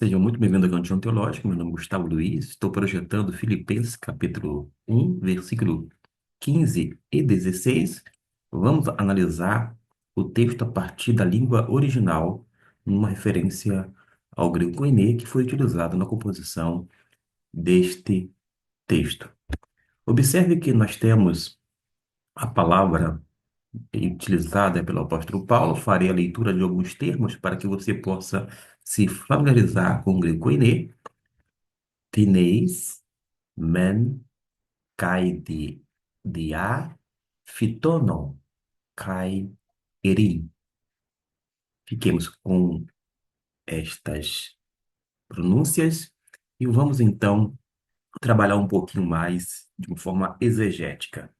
Sejam muito bem-vindos ao Cantinho Teológico. Meu nome é Gustavo Luiz. Estou projetando Filipenses capítulo 1, versículo 15 e 16. Vamos analisar o texto a partir da língua original, numa referência ao grego koiné, que foi utilizado na composição deste texto. Observe que nós temos a palavra utilizada pelo apóstolo Paulo. Farei a leitura de alguns termos para que você possa se familiarizar com o grego koiné. Tineis, men, kai dia, fitonon, kai erin. Fiquemos com estas pronúncias e vamos então trabalhar um pouquinho mais de uma forma exegética.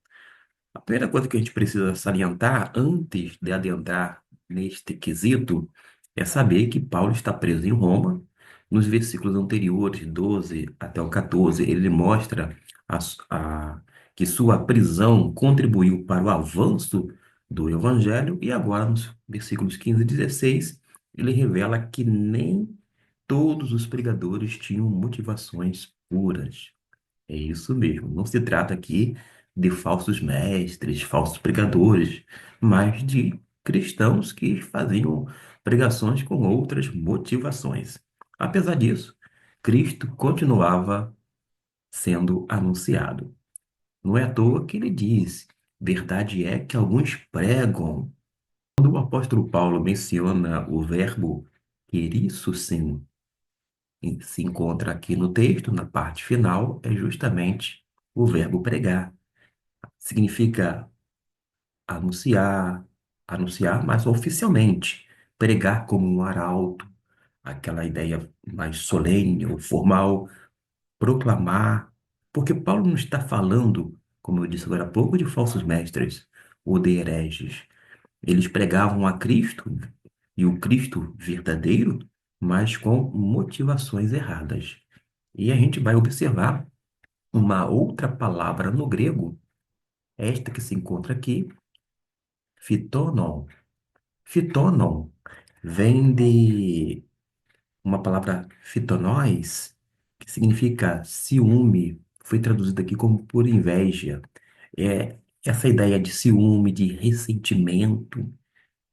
A primeira coisa que a gente precisa salientar antes de adentrar neste quesito é saber que Paulo está preso em Roma. Nos versículos anteriores, 12 até o 14, ele mostra que sua prisão contribuiu para o avanço do evangelho, e agora, nos versículos 15 e 16, ele revela que nem todos os pregadores tinham motivações puras. É isso mesmo. Não se trata aqui de falsos mestres, falsos pregadores, mas de cristãos que faziam pregações com outras motivações. Apesar disso, Cristo continuava sendo anunciado. Não é à toa que ele diz: verdade é que alguns pregam. Quando o apóstolo Paulo menciona o verbo sim, se encontra aqui no texto, na parte final, é justamente o verbo pregar. Significa anunciar, anunciar, mas oficialmente. Pregar como um arauto, aquela ideia mais solene ou formal, proclamar. Porque Paulo não está falando, como eu disse agora há pouco, de falsos mestres ou de hereges. Eles pregavam a Cristo e o Cristo verdadeiro, mas com motivações erradas. E a gente vai observar uma outra palavra no grego, esta que se encontra aqui, fitonon. Fitonon vem de uma palavra fitonós, que significa ciúme, foi traduzido aqui como por inveja. É essa ideia de ciúme, de ressentimento,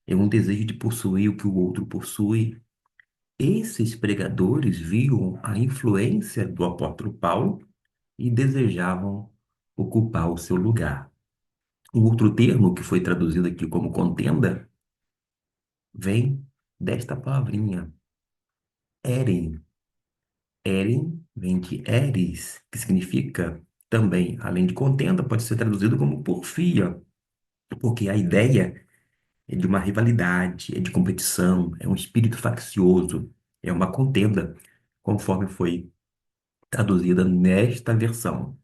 é um desejo de possuir o que o outro possui. Esses pregadores viam a influência do apóstolo Paulo e desejavam ocupar o seu lugar. Um outro termo que foi traduzido aqui como contenda vem desta palavrinha, Eren. Eren vem de eris, que significa também, além de contenda, pode ser traduzido como porfia, porque a ideia é de uma rivalidade, é de competição, é um espírito faccioso, é uma contenda, conforme foi traduzida nesta versão,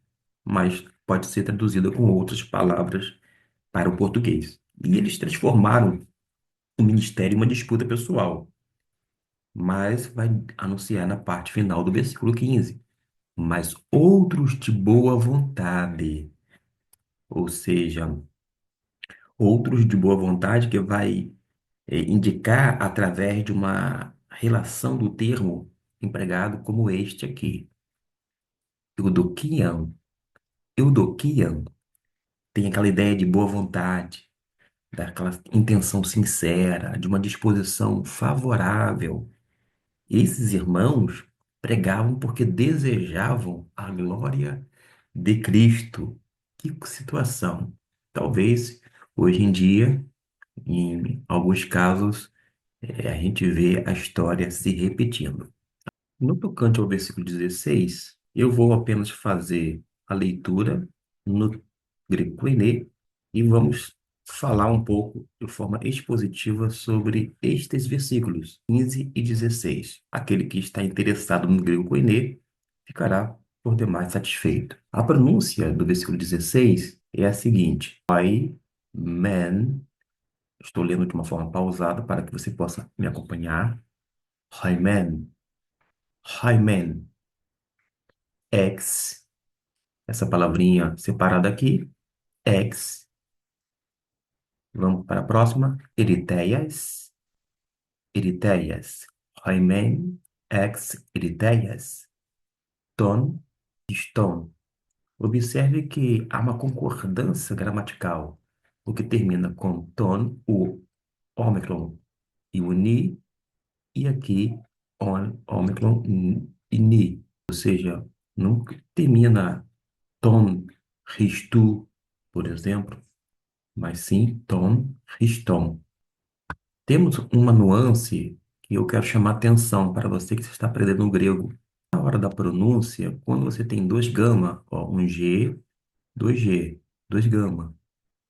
mas pode ser traduzida com outras palavras para o português. E eles transformaram o ministério em uma disputa pessoal, mas vai anunciar na parte final do versículo 15. Mas outros de boa vontade, ou seja, outros de boa vontade que vai indicar através de uma relação do termo empregado como este aqui. Eudokian. Eudokian tem aquela ideia de boa vontade, daquela intenção sincera, de uma disposição favorável. Esses irmãos pregavam porque desejavam a glória de Cristo. Que situação! Talvez hoje em dia, em alguns casos, a gente vê a história se repetindo. No tocante ao versículo 16, eu vou apenas fazer a leitura no grego koiné e vamos falar um pouco de forma expositiva sobre estes versículos 15 e 16. Aquele que está interessado no grego koiné ficará por demais satisfeito. A pronúncia do versículo 16 é a seguinte: Pai, man, estou lendo de uma forma pausada para que você possa me acompanhar. Hymen, Hymen, ex, essa palavrinha separada aqui, ex. Vamos para a próxima. Eriteias, Eriteias, Hymen, ex ideias, ton, eston. Observe que há uma concordância gramatical, o que termina com ton, o ômicron e o ni, e aqui ômicron e ni. Ou seja, não termina ton, ristu, por exemplo, mas sim tom, ristom. Temos uma nuance que eu quero chamar atenção para você que está aprendendo o grego. Na hora da pronúncia, quando você tem dois gama, ó, um G, dois G, dois gama,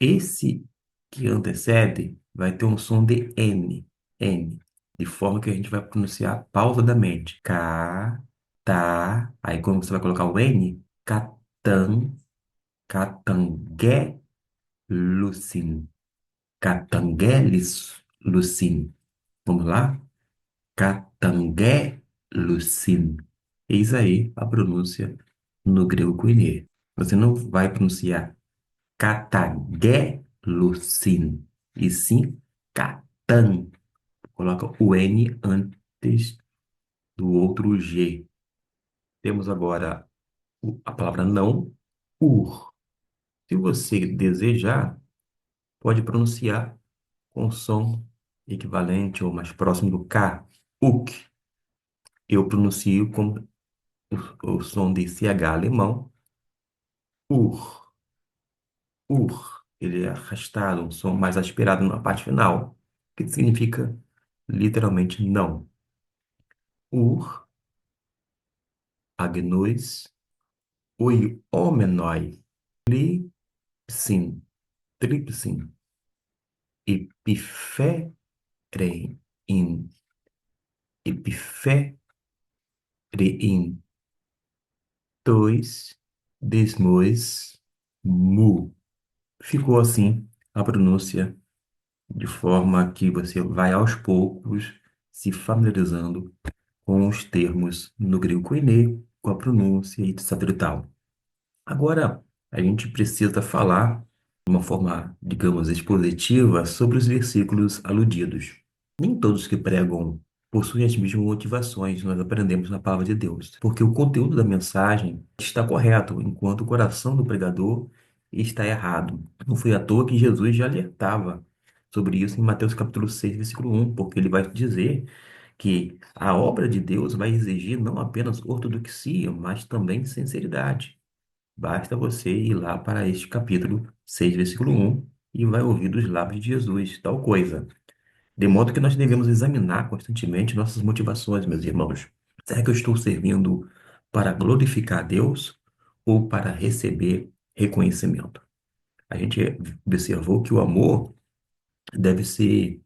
esse que antecede vai ter um som de N, N, de forma que a gente vai pronunciar pausadamente. K, tá, aí quando você vai colocar o N, catan, catangue, lucin. Catanguelis lucin. Vamos lá? Catanguelucin. Eis aí a pronúncia no grego koiné. Você não vai pronunciar cataguelucin, e sim catan. Coloca o N antes do outro G. Temos agora a palavra não, ur. Se você desejar, pode pronunciar com som equivalente ou mais próximo do K, uk. Eu pronuncio com o som de CH alemão, ur, ur. Ele é arrastado, um som mais aspirado na parte final, que significa literalmente não. Ur, agnus, oi, homenoi, tripsin, tripsin, epifere, in, epifere, in, dois, desmois, mu. Ficou assim a pronúncia, de forma que você vai aos poucos se familiarizando com os termos no grego koiné, com a pronúncia e etc e tal. Agora, a gente precisa falar de uma forma, digamos, expositiva sobre os versículos aludidos. Nem todos que pregam possuem as mesmas motivações, nós aprendemos na palavra de Deus, porque o conteúdo da mensagem está correto, enquanto o coração do pregador está errado. Não foi à toa que Jesus já alertava sobre isso em Mateus capítulo 6, versículo 1, porque ele vai dizer que a obra de Deus vai exigir não apenas ortodoxia, mas também sinceridade. Basta você ir lá para este capítulo 6, versículo 1, e vai ouvir dos lábios de Jesus tal coisa. De modo que nós devemos examinar constantemente nossas motivações, meus irmãos. Será que eu estou servindo para glorificar a Deus ou para receber reconhecimento? A gente observou que o amor deve ser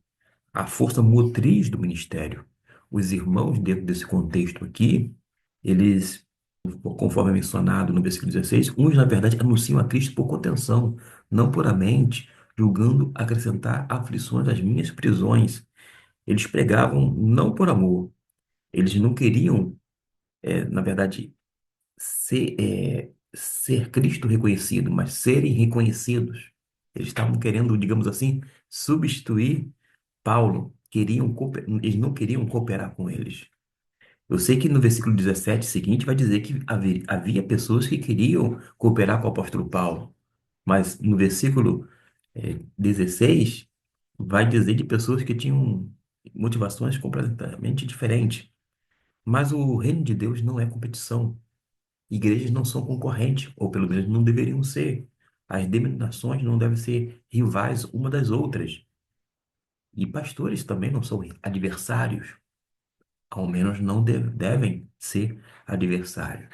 a força motriz do ministério. Os irmãos, dentro desse contexto aqui, eles, conforme é mencionado no versículo 16, uns, na verdade, anunciam a Cristo por contenção, não puramente, julgando acrescentar aflições às minhas prisões. Eles pregavam não por amor, eles não queriam, na verdade, ser Cristo reconhecido, mas serem reconhecidos. Eles estavam querendo, digamos assim, substituir Paulo, eles não queriam cooperar com eles. Eu sei que no versículo 17 seguinte vai dizer que havia pessoas que queriam cooperar com o apóstolo Paulo, mas no versículo 16 vai dizer de pessoas que tinham motivações completamente diferentes. Mas o reino de Deus não é competição. Igrejas não são concorrentes, ou pelo menos não deveriam ser. As denominações não devem ser rivais uma das outras. E pastores também não são adversários, ao menos não devem ser adversários,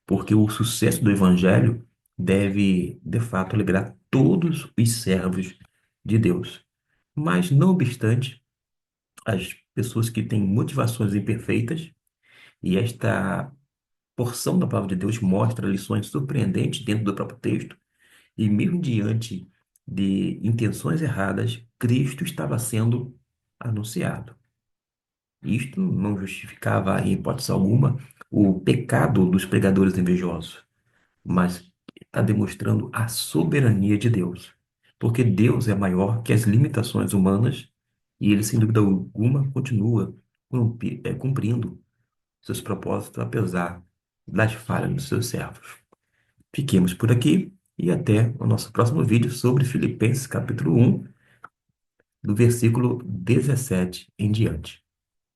porque o sucesso do evangelho deve, de fato, alegrar todos os servos de Deus. Mas, não obstante, as pessoas que têm motivações imperfeitas, e esta porção da palavra de Deus mostra lições surpreendentes dentro do próprio texto, e mesmo diante de intenções erradas, Cristo estava sendo anunciado. Isto não justificava, em hipótese alguma, o pecado dos pregadores invejosos, mas está demonstrando a soberania de Deus. Porque Deus é maior que as limitações humanas e ele, sem dúvida alguma, continua cumprindo seus propósitos, apesar das falhas dos seus servos. Fiquemos por aqui e até o nosso próximo vídeo sobre Filipenses capítulo 1, do versículo 17 em diante.